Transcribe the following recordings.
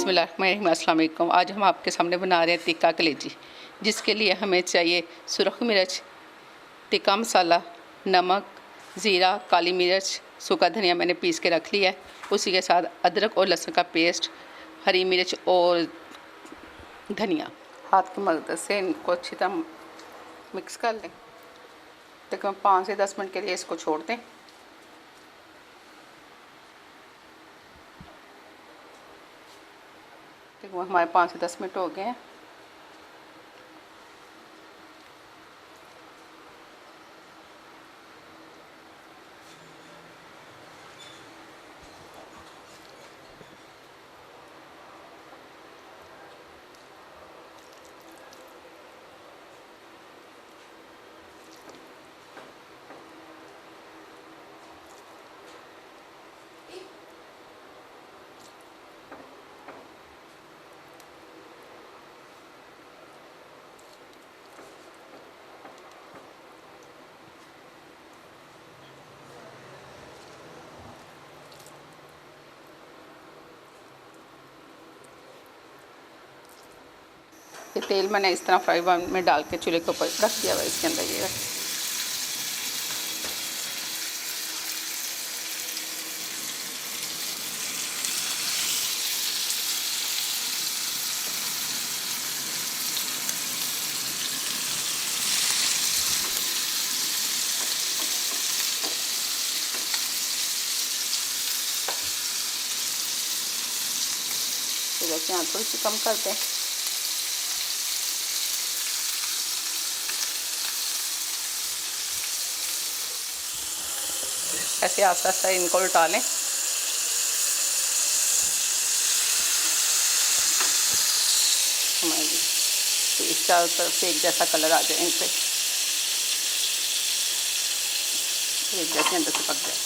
बिस्मिल्लाहिर्रहमानिर्रहीम। अस्सलाम वालेकुम। आज हम आपके सामने बना रहे हैं टिक्का कलेजी, जिसके लिए हमें चाहिए सुरख मिर्च, टिक्का मसाला, नमक, ज़ीरा, काली मिर्च, सूखा धनिया मैंने पीस के रख लिया है। उसी के साथ अदरक और लहसुन का पेस्ट, हरी मिर्च और धनिया। हाथ की मदद से इनको अच्छी तरह मिक्स कर लें। तकरीबन 5 से 10 मिनट के लिए इसको छोड़ दें। वो हमारे 5 से 10 मिनट हो गए हैं। ये तेल मैंने इस तरह फ्राई पैन में डाल के चूल्हे के ऊपर रख दिया हुआ है। इसके अंदर ये यहाँ थोड़ी सी कम कर दें। ऐसे आस्ता आस्ता इनको उल्टा लें। हमारी इस चारों तरफ से एक जैसा कलर आ जाए, इन पे एक जैसे अंदर से पक जाए।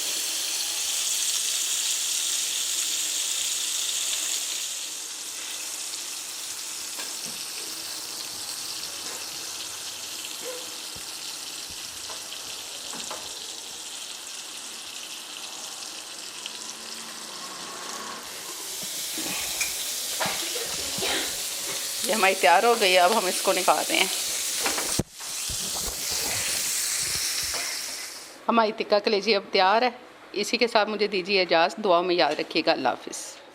ये हमारी तैयार हो गई है। अब हम इसको निकाल रहे हैं। हमारी टिक्का कलेजी अब तैयार है। इसी के साथ मुझे दीजिए इजाज़त। दुआ में याद रखिएगा। अल्लाह हाफ़िज़।